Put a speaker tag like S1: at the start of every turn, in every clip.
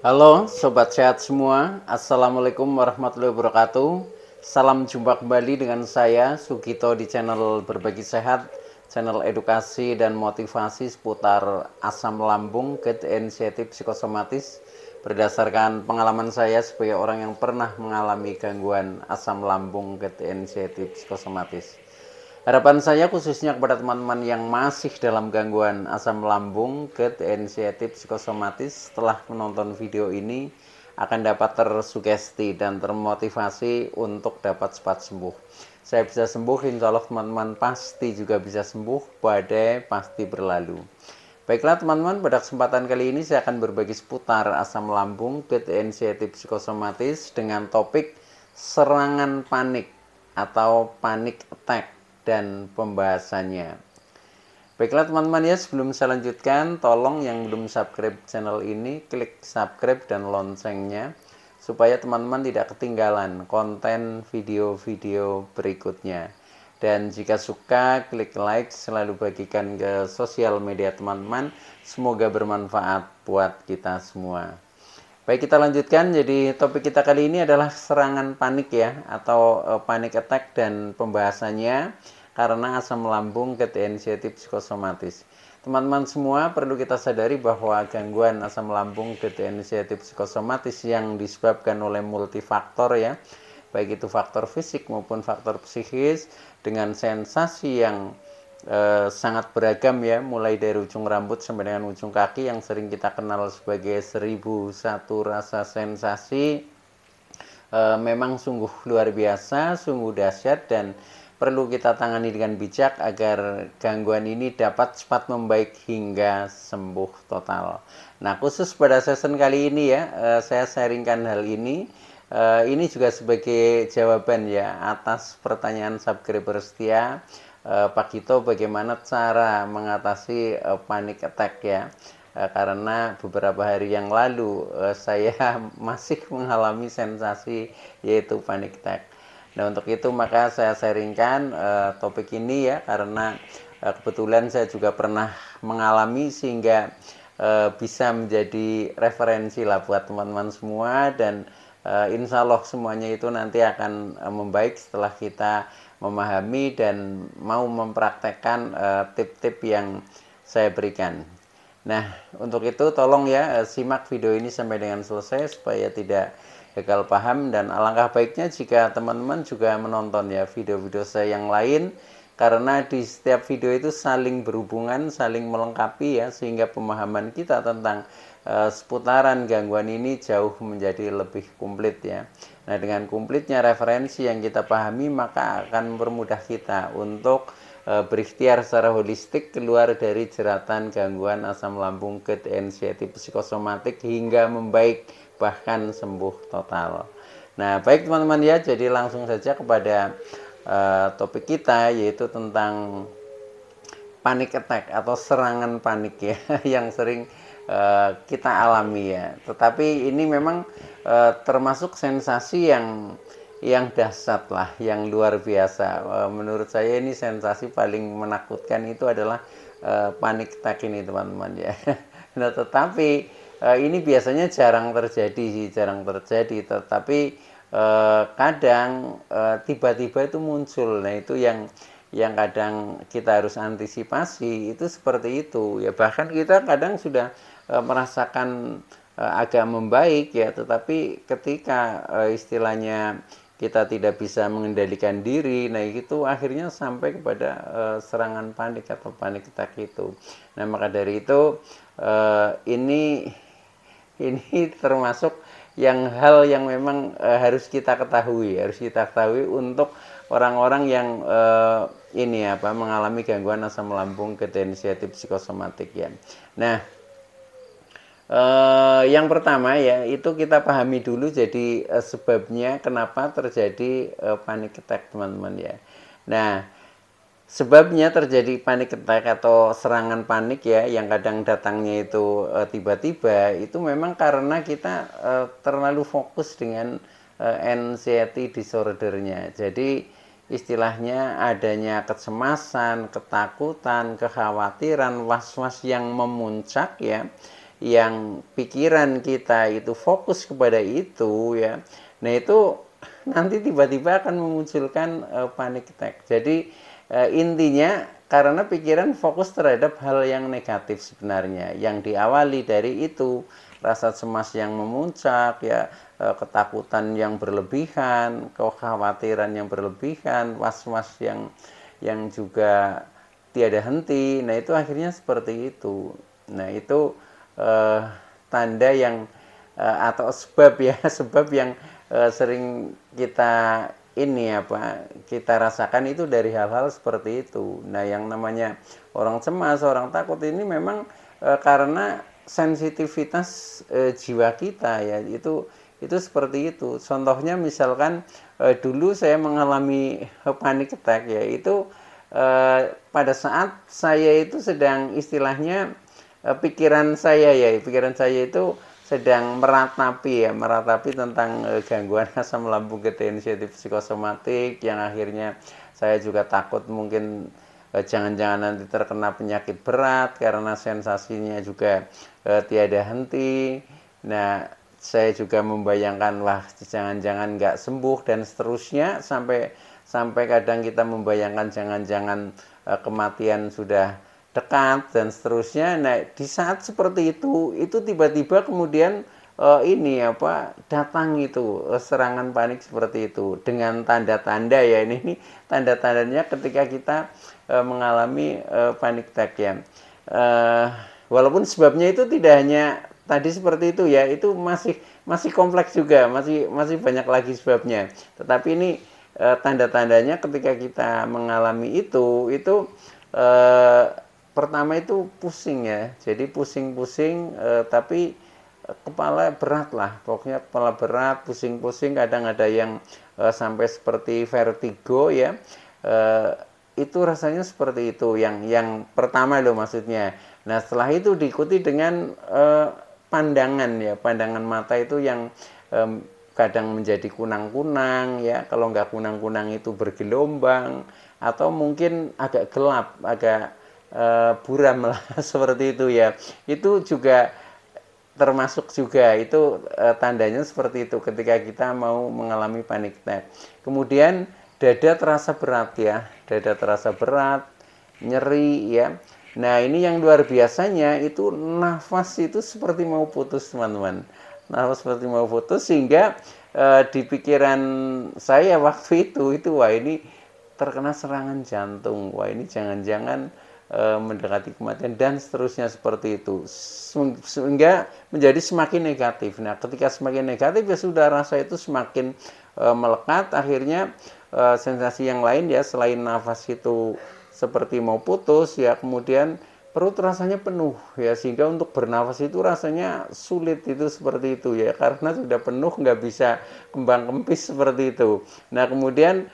S1: Halo Sobat Sehat semua, Assalamualaikum warahmatullahi wabarakatuh. Salam jumpa kembali dengan saya Sugito di channel Berbagi Sehat, channel edukasi dan motivasi seputar asam lambung, GERD, anxiety, psikosomatis. Berdasarkan pengalaman saya sebagai orang yang pernah mengalami gangguan asam lambung, GERD, anxiety, psikosomatis. Harapan saya khususnya kepada teman-teman yang masih dalam gangguan asam lambung, GERD, anxiety, psikosomatis, setelah menonton video ini akan dapat tersugesti dan termotivasi untuk dapat cepat sembuh. Saya bisa sembuh, insya Allah teman-teman pasti juga bisa sembuh, badai pasti berlalu. Baiklah teman-teman, pada kesempatan kali ini saya akan berbagi seputar asam lambung, GERD, anxiety, psikosomatis dengan topik serangan panik atau panic attack dan pembahasannya. Baiklah teman-teman ya, sebelum saya lanjutkan, tolong yang belum subscribe channel ini, klik subscribe dan loncengnya, supaya teman-teman tidak ketinggalan konten video-video berikutnya. Dan jika suka, klik like, selalu bagikan ke sosial media teman-teman, semoga bermanfaat buat kita semua. Baik, kita lanjutkan. Jadi topik kita kali ini adalah serangan panik ya, atau panic attack dan pembahasannya karena asam lambung, GERD, anxiety, psikosomatis. Teman-teman semua perlu kita sadari bahwa gangguan asam lambung, GERD, anxiety, psikosomatis yang disebabkan oleh multifaktor ya, baik itu faktor fisik maupun faktor psikis, dengan sensasi yang sangat beragam ya, mulai dari ujung rambut sampai dengan ujung kaki yang sering kita kenal sebagai 1001 rasa sensasi. Memang sungguh luar biasa, sungguh dahsyat, dan perlu kita tangani dengan bijak agar gangguan ini dapat cepat membaik hingga sembuh total. Nah, khusus pada season kali ini ya, saya sharingkan hal ini. Ini juga sebagai jawaban ya atas pertanyaan subscriber setia, Pak Gito, bagaimana cara mengatasi panic attack ya. Karena beberapa hari yang lalu saya masih mengalami sensasi yaitu panic attack. Nah, untuk itu maka saya sharingkan topik ini ya, karena kebetulan saya juga pernah mengalami, sehingga bisa menjadi referensi lah buat teman-teman semua. Dan insya Allah semuanya itu nanti akan membaik setelah kita memahami dan mau mempraktekkan tip-tip yang saya berikan. Nah, untuk itu tolong ya simak video ini sampai dengan selesai supaya tidak gagal paham, dan alangkah baiknya jika teman-teman juga menonton ya video-video saya yang lain, karena di setiap video itu saling berhubungan, saling melengkapi ya, sehingga pemahaman kita tentang seputaran gangguan ini jauh menjadi lebih komplit ya. Nah, dengan komplitnya referensi yang kita pahami, maka akan mempermudah kita untuk berikhtiar secara holistik keluar dari jeratan gangguan asam lambung, GERD, anxiety, psikosomatik hingga membaik bahkan sembuh total. Nah, baik teman-teman ya, jadi langsung saja kepada topik kita, yaitu tentang panic attack atau serangan panik ya yang sering kita alami ya. Tetapi ini memang termasuk sensasi yang dahsyat lah, yang luar biasa. Menurut saya ini sensasi paling menakutkan itu adalah panic attack ini teman-teman ya. Nah, tetapi ini biasanya jarang terjadi sih, jarang terjadi. Tetapi kadang tiba-tiba itu muncul. Nah, itu yang kadang kita harus antisipasi, itu seperti itu ya. Bahkan kita kadang sudah merasakan agak membaik ya, tetapi ketika istilahnya kita tidak bisa mengendalikan diri, nah itu akhirnya sampai kepada serangan panik atau panic attack itu. Nah, maka dari itu ini termasuk hal yang memang harus kita ketahui untuk orang-orang yang mengalami gangguan asam lambung, GERD, anxiety, psikosomatik ya. Nah, yang pertama ya, itu kita pahami dulu jadi sebabnya kenapa terjadi panic attack teman-teman ya. Nah, sebabnya terjadi panic attack atau serangan panik ya, yang kadang datangnya itu tiba-tiba, itu memang karena kita terlalu fokus dengan anxiety disordernya. Jadi istilahnya adanya kecemasan, ketakutan, kekhawatiran, was-was yang memuncak ya, yang pikiran kita itu fokus kepada itu ya, nah itu nanti tiba-tiba akan memunculkan panic attack. Jadi intinya karena pikiran fokus terhadap hal yang negatif sebenarnya, yang diawali dari itu rasa cemas yang memuncak ya, ketakutan yang berlebihan, kekhawatiran yang berlebihan, was-was yang juga tiada henti. Nah itu akhirnya seperti itu. Nah itu tanda yang atau sebab ya sebab yang sering kita kita rasakan itu dari hal-hal seperti itu. Nah yang namanya orang cemas, orang takut ini memang karena sensitivitas jiwa kita ya, itu seperti itu. Contohnya misalkan dulu saya mengalami panic attack ya, itu pada saat saya itu sedang istilahnya pikiran saya itu sedang meratapi tentang gangguan asam lambung ketensiatif psikosomatik, yang akhirnya saya juga takut mungkin jangan-jangan nanti terkena penyakit berat karena sensasinya juga tiada henti. Nah saya juga membayangkan wah jangan-jangan nggak sembuh dan seterusnya, sampai kadang kita membayangkan jangan-jangan kematian sudah dekat dan seterusnya. Nah di saat seperti itu tiba-tiba kemudian datang itu serangan panik seperti itu dengan tanda-tanda ya, ini tanda-tandanya ketika kita mengalami panic attack ya. Walaupun sebabnya itu tidak hanya tadi seperti itu ya, itu masih kompleks juga, masih banyak lagi sebabnya. Tetapi ini tanda-tandanya ketika kita mengalami itu pertama itu pusing ya, jadi pusing-pusing tapi kepala berat lah, pokoknya kepala berat, pusing-pusing, kadang ada yang sampai seperti vertigo ya. Itu rasanya seperti itu yang pertama loh maksudnya. Nah setelah itu diikuti dengan pandangan mata itu yang kadang menjadi kunang-kunang ya, kalau nggak kunang-kunang itu bergelombang atau mungkin agak gelap, agak buram lah seperti itu ya. Itu juga termasuk juga itu tandanya seperti itu ketika kita mau mengalami panic attack. Kemudian dada terasa berat ya, dada terasa berat, nyeri ya. Nah ini yang luar biasanya itu nafas itu seperti mau putus teman-teman, nafas seperti mau putus, sehingga di pikiran saya waktu itu wah ini terkena serangan jantung, wah ini jangan-jangan mendekati kematian dan seterusnya seperti itu, sehingga menjadi semakin negatif. Nah ketika semakin negatif ya sudah rasa itu semakin melekat, akhirnya sensasi yang lain ya selain nafas itu seperti mau putus ya, kemudian perut rasanya penuh ya, sehingga untuk bernafas itu rasanya sulit itu seperti itu ya, karena sudah penuh nggak bisa kembang kempis seperti itu. Nah kemudian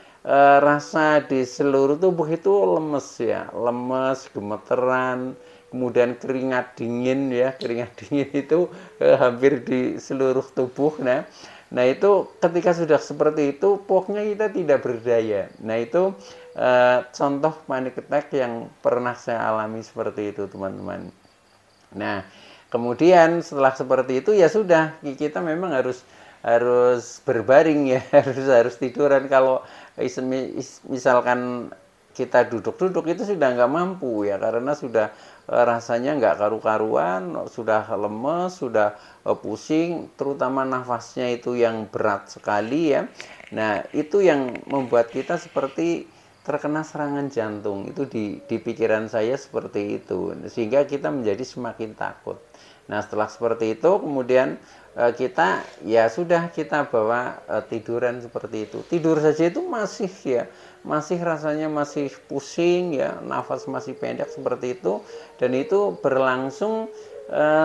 S1: rasa di seluruh tubuh itu lemes ya, lemes, gemeteran, kemudian keringat dingin ya, keringat dingin itu hampir di seluruh tubuh. Nah itu ketika sudah seperti itu pokoknya kita tidak berdaya. Nah itu contoh panic attack yang pernah saya alami seperti itu teman-teman. Nah kemudian setelah seperti itu ya sudah, kita memang harus berbaring ya, harus tiduran. Kalau misalkan kita duduk-duduk itu sudah nggak mampu ya, karena sudah rasanya nggak karu-karuan, sudah lemes, sudah pusing, terutama nafasnya itu yang berat sekali ya. Nah itu yang membuat kita seperti terkena serangan jantung, itu di pikiran saya seperti itu, sehingga kita menjadi semakin takut. Nah setelah seperti itu kemudian kita ya sudah, kita bawa tiduran seperti itu. Tidur saja itu masih rasanya masih pusing ya, nafas masih pendek seperti itu, dan itu berlangsung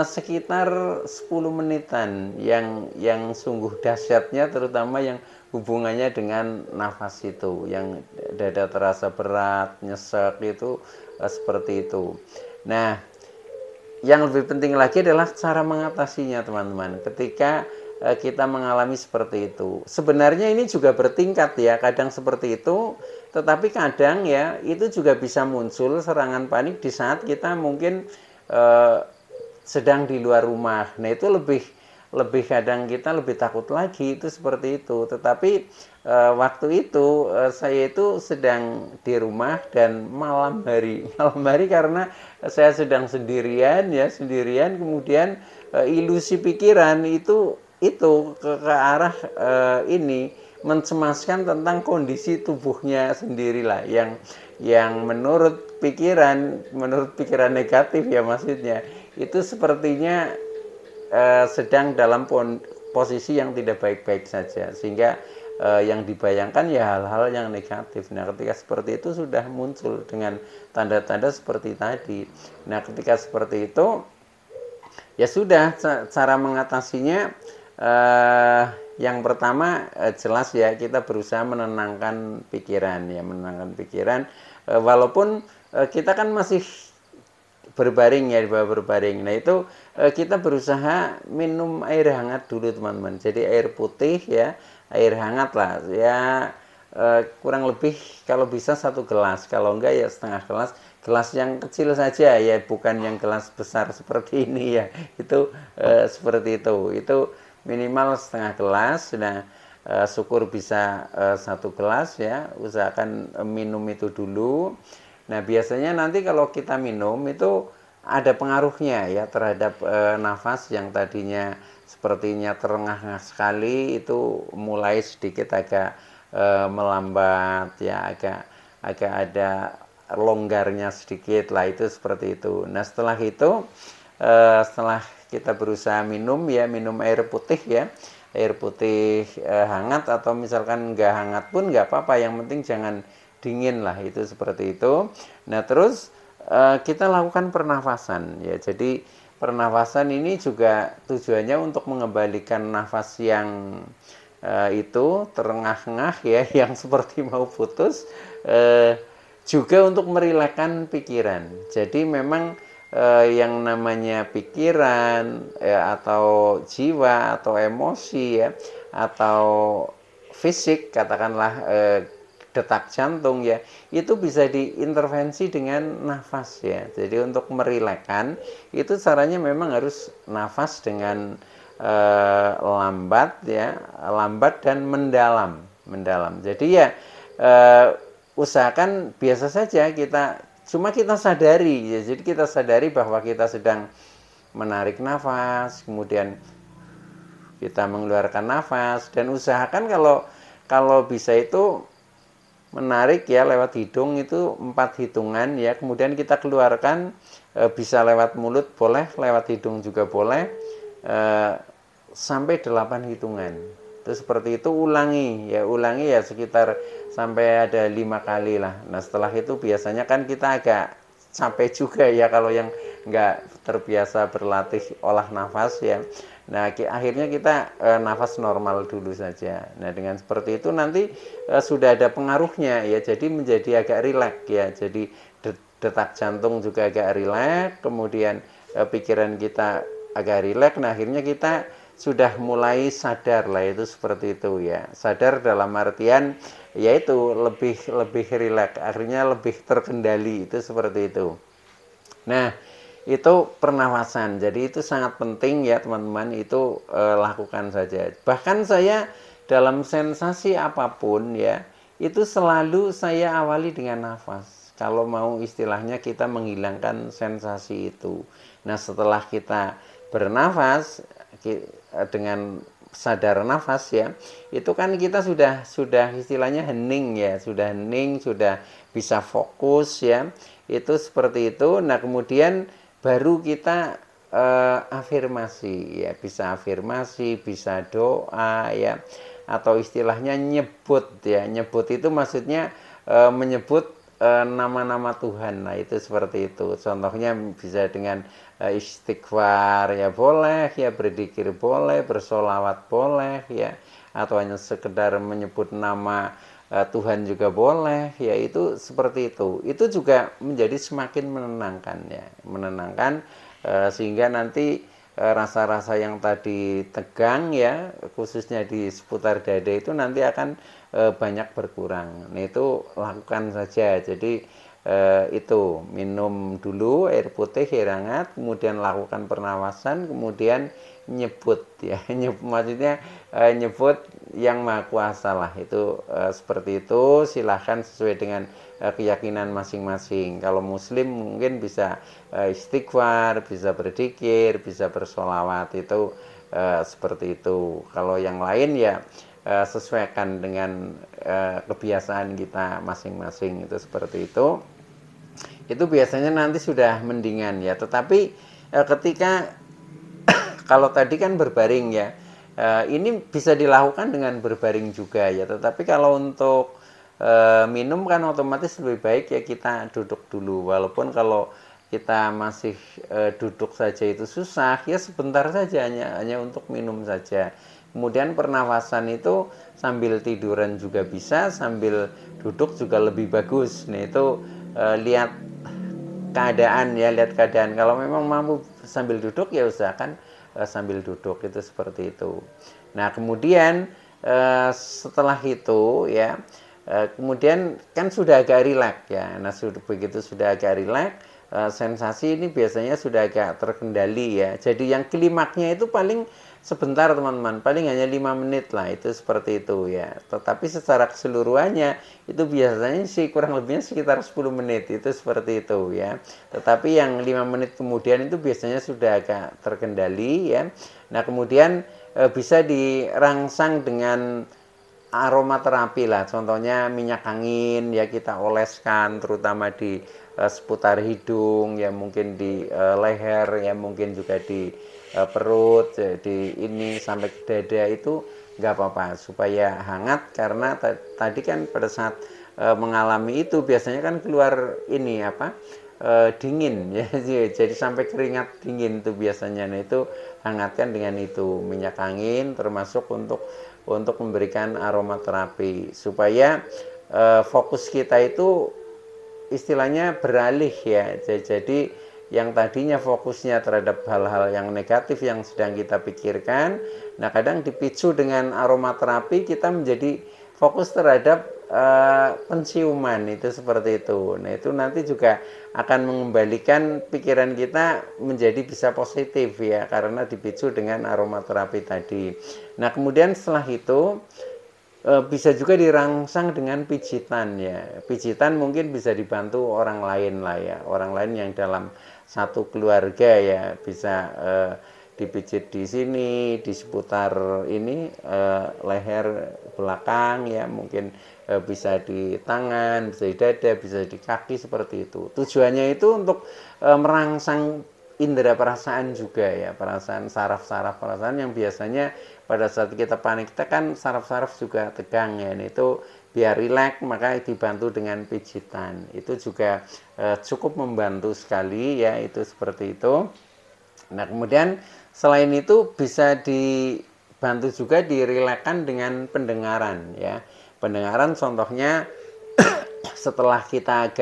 S1: sekitar 10 menitan yang sungguh dahsyatnya, terutama yang hubungannya dengan nafas itu, yang dada terasa berat, nyesek itu seperti itu. Nah yang lebih penting lagi adalah cara mengatasinya teman-teman ketika kita mengalami seperti itu. Sebenarnya ini juga bertingkat ya, kadang seperti itu, tetapi kadang ya itu juga bisa muncul serangan panik di saat kita mungkin sedang di luar rumah. Nah itu lebih kadang kita lebih takut lagi itu seperti itu. Tetapi waktu itu saya itu sedang di rumah dan malam hari karena saya sedang sendirian ya, sendirian, kemudian ilusi pikiran itu ke arah ini mencemaskan tentang kondisi tubuhnya sendirilah yang menurut pikiran negatif ya, maksudnya itu sepertinya sedang dalam posisi yang tidak baik-baik saja, sehingga yang dibayangkan ya hal-hal yang negatif. Nah ketika seperti itu sudah muncul dengan tanda-tanda seperti tadi. Nah ketika seperti itu ya sudah, cara mengatasinya yang pertama jelas ya, kita berusaha menenangkan pikiran ya, menenangkan pikiran walaupun kita kan masih berbaring ya, di bawah berbaring. Nah itu kita berusaha minum air hangat dulu teman-teman. Jadi air putih ya, air hangat lah ya, kurang lebih kalau bisa 1 gelas, kalau enggak ya setengah gelas. Gelas yang kecil saja ya, bukan yang gelas besar seperti ini ya. Itu seperti itu minimal setengah gelas. Nah syukur bisa 1 gelas ya, usahakan minum itu dulu. Nah biasanya nanti kalau kita minum itu ada pengaruhnya ya terhadap nafas yang tadinya sepertinya terengah-engah sekali, itu mulai sedikit agak melambat ya, agak ada longgarnya sedikit lah, itu seperti itu. Nah setelah itu setelah kita berusaha minum ya, minum air putih ya, air putih hangat, atau misalkan nggak hangat pun nggak apa-apa, yang penting jangan dingin lah, itu seperti itu. Nah terus kita lakukan pernafasan ya. Jadi pernafasan ini juga tujuannya untuk mengembalikan nafas yang itu terengah-engah ya, yang seperti mau putus, juga untuk merilekskan pikiran. Jadi memang yang namanya pikiran atau jiwa atau emosi ya, atau fisik katakanlah detak jantung ya, itu bisa diintervensi dengan nafas ya. Jadi untuk merilekskan itu caranya memang harus nafas dengan lambat ya, lambat dan mendalam. Jadi ya usahakan biasa saja, cuma kita sadari ya. Jadi kita sadari bahwa kita sedang menarik nafas, kemudian kita mengeluarkan nafas, dan usahakan kalau bisa itu menarik ya lewat hidung itu 4 hitungan ya, kemudian kita keluarkan bisa lewat mulut boleh, lewat hidung juga boleh, sampai 8 hitungan. Terus seperti itu ulangi ya sekitar sampai ada 5 kali lah. Nah setelah itu biasanya kan kita agak capek juga ya kalau yang nggak terbiasa berlatih olah nafas ya. Nah akhirnya kita nafas normal dulu saja. Nah dengan seperti itu nanti sudah ada pengaruhnya ya, jadi menjadi agak rileks ya. Jadi detak jantung juga agak rileks, kemudian pikiran kita agak rileks. Nah akhirnya kita sudah mulai sadar lah, itu seperti itu ya. Sadar dalam artian yaitu lebih rileks, akhirnya lebih terkendali, itu seperti itu. Nah itu pernafasan, jadi itu sangat penting ya teman-teman, itu lakukan saja. Bahkan saya dalam sensasi apapun ya, itu selalu saya awali dengan nafas. Kalau mau istilahnya kita menghilangkan sensasi itu. Nah setelah kita bernafas dengan sadar nafas ya, itu kan kita sudah istilahnya hening ya, sudah hening, sudah bisa fokus ya, itu seperti itu. Nah kemudian baru kita afirmasi ya, bisa afirmasi, bisa doa ya, atau istilahnya nyebut ya. Nyebut itu maksudnya menyebut nama-nama Tuhan. Nah itu seperti itu. Contohnya bisa dengan istighfar ya boleh ya, berzikir boleh, bersolawat boleh ya, atau hanya sekedar menyebut nama Tuhan juga boleh ya, itu seperti itu juga menjadi semakin menenangkan ya, menenangkan sehingga nanti rasa-rasa yang tadi tegang ya, khususnya di seputar dada itu nanti akan banyak berkurang. Nah itu lakukan saja. Jadi itu minum dulu air putih, air hangat, kemudian lakukan pernafasan, kemudian nyebut ya, maksudnya nyebut yang Maha Kuasa lah, itu seperti itu. Silahkan sesuai dengan keyakinan masing-masing. Kalau Muslim mungkin bisa istighfar, bisa berzikir, bisa bersolawat, itu seperti itu. Kalau yang lain ya sesuaikan dengan kebiasaan kita masing-masing, itu seperti itu. Itu biasanya nanti sudah mendingan ya. Tetapi ketika kalau tadi kan berbaring ya, ini bisa dilakukan dengan berbaring juga ya. Tetapi kalau untuk minum kan otomatis lebih baik ya kita duduk dulu. Walaupun kalau kita masih duduk saja itu susah, ya sebentar saja, hanya untuk minum saja. Kemudian pernafasan itu sambil tiduran juga bisa, sambil duduk juga lebih bagus. Nah itu lihat keadaan ya, lihat keadaan. Kalau memang mampu sambil duduk ya usahakan sambil duduk, itu seperti itu. Nah kemudian setelah itu ya, kemudian kan sudah agak rileks ya. Nah begitu sudah agak rileks, sensasi ini biasanya sudah agak terkendali ya. Jadi yang klimaknya itu paling sebentar teman-teman, paling hanya 5 menit lah, itu seperti itu ya. Tetapi secara keseluruhannya itu biasanya sih kurang lebihnya sekitar 10 menit, itu seperti itu ya. Tetapi yang 5 menit kemudian itu biasanya sudah agak terkendali ya. Nah kemudian bisa dirangsang dengan aromaterapi lah, contohnya minyak angin ya, kita oleskan terutama di seputar hidung ya, mungkin di leher ya, mungkin juga di perut, di ini sampai ke dada, itu nggak apa-apa supaya hangat. Karena tadi kan pada saat mengalami itu biasanya kan keluar ini apa, dingin ya, jadi sampai keringat dingin itu biasanya. Nah itu hangatkan dengan itu minyak angin, termasuk untuk memberikan aromaterapi supaya fokus kita itu istilahnya beralih ya. Jadi yang tadinya fokusnya terhadap hal-hal yang negatif yang sedang kita pikirkan, nah kadang dipicu dengan aromaterapi kita menjadi fokus terhadap penciuman, itu seperti itu. Nah itu nanti juga akan mengembalikan pikiran kita menjadi bisa positif ya, karena dipicu dengan aromaterapi tadi. Nah kemudian setelah itu bisa juga dirangsang dengan pijitan ya. Pijitan mungkin bisa dibantu orang lain lah ya, orang lain yang dalam satu keluarga ya, bisa dipijit di sini, di seputar ini leher belakang ya, mungkin bisa di tangan, bisa di dada, bisa di kaki, seperti itu. Tujuannya itu untuk merangsang indera perasaan juga ya, perasaan saraf-saraf perasaan yang biasanya pada saat kita panik kita kan saraf-saraf juga tegang ya. Nah, itu biar rileks maka dibantu dengan pijitan, itu juga cukup membantu sekali ya, itu seperti itu. Nah kemudian selain itu bisa dibantu juga dirilekkan dengan pendengaran ya. Pendengaran contohnya setelah kita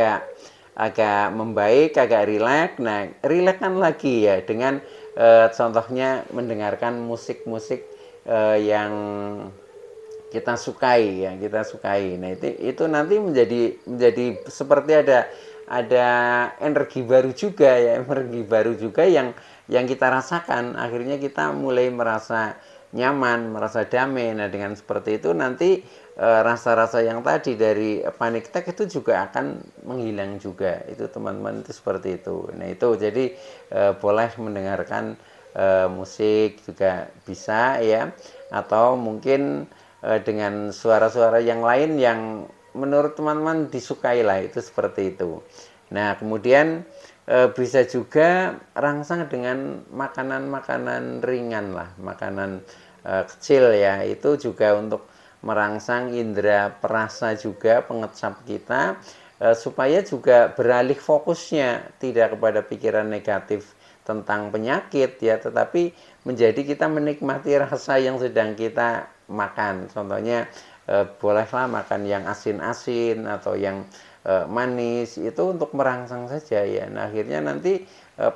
S1: agak membaik, agak rileks, nah rilekskan lagi ya dengan contohnya mendengarkan musik-musik yang kita sukai ya, kita sukai. Nah itu nanti menjadi seperti ada energi baru juga ya, energi baru juga yang kita rasakan. Akhirnya kita mulai merasa nyaman, merasa damai. Nah dengan seperti itu nanti rasa-rasa yang tadi dari panic attack itu juga akan menghilang juga, itu teman-teman, itu seperti itu. Nah itu jadi boleh mendengarkan musik juga bisa ya, atau mungkin dengan suara-suara yang lain yang menurut teman-teman disukai lah, itu seperti itu. Nah kemudian bisa juga rangsang dengan makanan-makanan ringan lah, makanan kecil ya, itu juga untuk merangsang indera perasa juga, pengecap kita, supaya juga beralih fokusnya tidak kepada pikiran negatif tentang penyakit ya, tetapi menjadi kita menikmati rasa yang sedang kita makan. Contohnya bolehlah makan yang asin-asin atau yang manis, itu untuk merangsang saja ya. Nah akhirnya nanti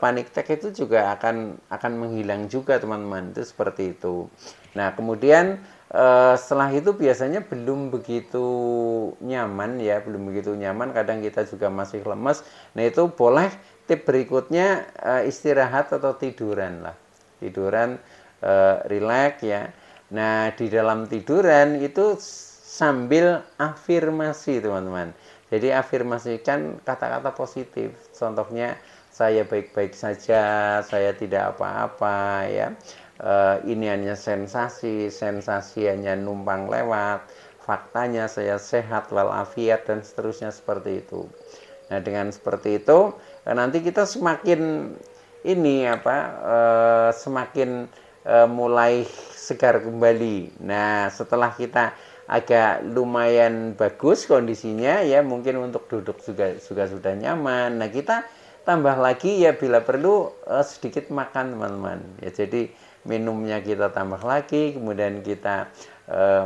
S1: panic attack itu juga akan menghilang juga teman-teman, itu seperti itu. Nah kemudian Setelah itu biasanya belum begitu nyaman ya, belum begitu nyaman, kadang kita juga masih lemes. Nah itu boleh tip berikutnya istirahat atau tiduran lah, tiduran, rileks ya. Nah di dalam tiduran itu sambil afirmasi teman-teman. Jadi afirmasikan kata-kata positif. Contohnya saya baik-baik saja, saya tidak apa-apa ya. Ini hanya sensasi, sensasi hanya numpang lewat. Faktanya saya sehat walafiat dan seterusnya seperti itu. Nah dengan seperti itu nanti kita semakin ini apa semakin mulai segar kembali. Nah setelah kita agak lumayan bagus kondisinya ya, mungkin untuk duduk juga sudah nyaman. Nah kita tambah lagi ya bila perlu sedikit makan teman-teman ya, jadi minumnya kita tambah lagi, kemudian kita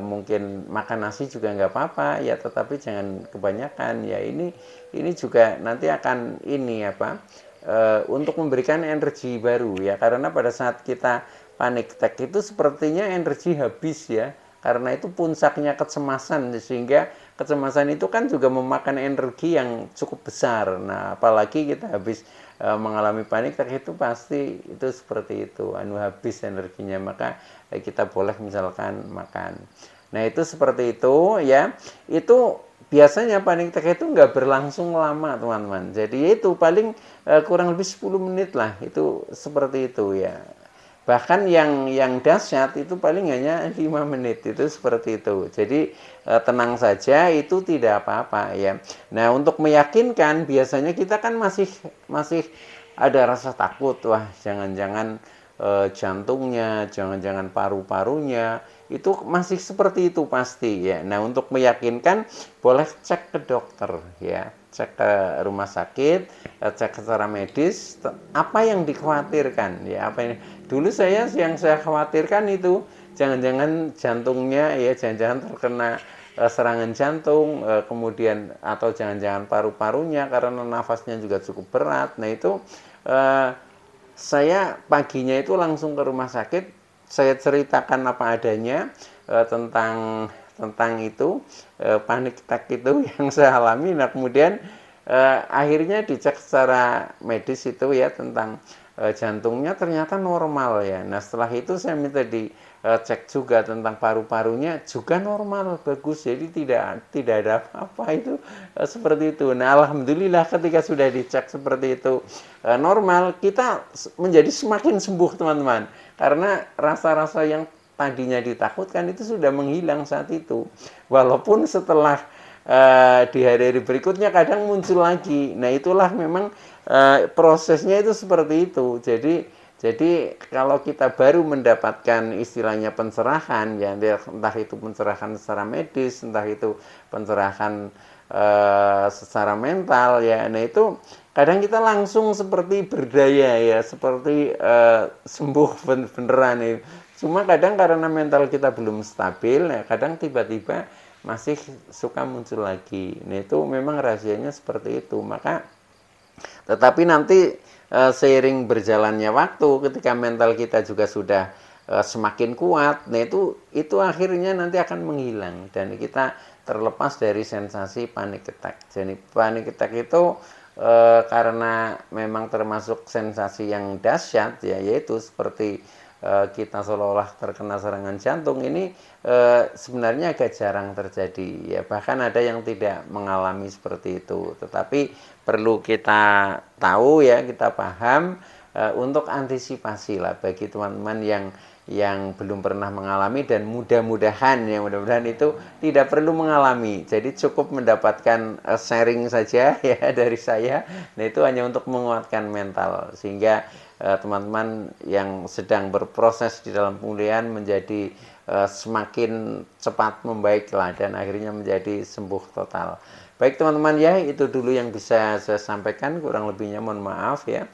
S1: mungkin makan nasi juga nggak apa-apa ya, tetapi jangan kebanyakan ya. Ini juga nanti akan ini apa untuk memberikan energi baru ya, karena pada saat kita panic attack itu sepertinya energi habis ya, karena itu puncaknya kecemasan, sehingga kecemasan itu kan juga memakan energi yang cukup besar. Nah apalagi kita habis mengalami panik attack itu pasti itu seperti itu, habis energinya, maka kita boleh misalkan makan. Nah itu seperti itu ya. Itu biasanya panik attack itu nggak berlangsung lama teman-teman, jadi itu paling kurang lebih 10 menit lah, itu seperti itu ya. Bahkan yang dahsyat itu paling hanya 5 menit, itu seperti itu. Jadi tenang saja, itu tidak apa-apa ya. Nah untuk meyakinkan biasanya kita kan masih ada rasa takut, wah jangan-jangan jantungnya, jangan-jangan paru-parunya itu masih seperti itu pasti ya. Nah untuk meyakinkan boleh cek ke dokter ya, cek ke rumah sakit, cek secara medis apa yang dikhawatirkan ya. Apa yang dulu yang saya khawatirkan itu jangan-jangan jantungnya ya, jangan-jangan terkena serangan jantung, kemudian atau jangan-jangan paru-parunya karena nafasnya juga cukup berat. Nah itu saya paginya itu langsung ke rumah sakit, saya ceritakan apa adanya tentang itu panik attack itu yang saya alami. Nah kemudian akhirnya dicek secara medis itu ya, tentang jantungnya ternyata normal ya. Nah setelah itu saya minta dicek juga tentang paru-parunya, juga normal, bagus, jadi tidak ada apa-apa itu seperti itu. Nah alhamdulillah ketika sudah dicek seperti itu normal, kita menjadi semakin sembuh teman-teman, karena rasa-rasa yang tadinya ditakutkan itu sudah menghilang saat itu, walaupun setelah di hari-hari berikutnya kadang muncul lagi. Nah itulah memang prosesnya itu seperti itu. Jadi kalau kita baru mendapatkan istilahnya pencerahan ya, entah itu pencerahan secara medis, entah itu pencerahan secara mental ya, nah itu kadang kita langsung seperti berdaya ya, seperti sembuh beneran ya. Cuma kadang karena mental kita belum stabil ya, kadang tiba-tiba masih suka muncul lagi. Nah itu memang rahasianya seperti itu. Maka tetapi nanti seiring berjalannya waktu, ketika mental kita juga sudah semakin kuat, nah itu akhirnya nanti akan menghilang dan kita terlepas dari sensasi panic attack. Jadi panic attack itu karena memang termasuk sensasi yang dahsyat ya, yaitu seperti kita seolah-olah terkena serangan jantung. Ini sebenarnya agak jarang terjadi ya, bahkan ada yang tidak mengalami seperti itu, tetapi perlu kita tahu ya, kita paham untuk antisipasi lah bagi teman-teman yang belum pernah mengalami, dan mudah-mudahan itu tidak perlu mengalami. Jadi cukup mendapatkan sharing saja ya dari saya. Nah itu hanya untuk menguatkan mental, sehingga teman-teman yang sedang berproses di dalam pemulihan menjadi semakin cepat membaik lah, dan akhirnya menjadi sembuh total. Baik teman-teman ya, itu dulu yang bisa saya sampaikan, kurang lebihnya mohon maaf ya.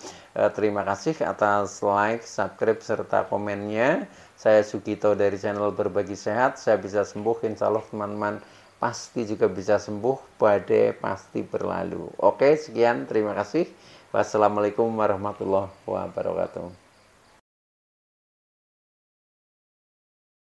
S1: Terima kasih atas like, subscribe, serta komennya. Saya Sugito dari channel Berbagi Sehat. Saya bisa sembuh, insya Allah teman-teman pasti juga bisa sembuh, badai pasti berlalu. Oke, sekian, terima kasih. Wassalamualaikum warahmatullahi wabarakatuh.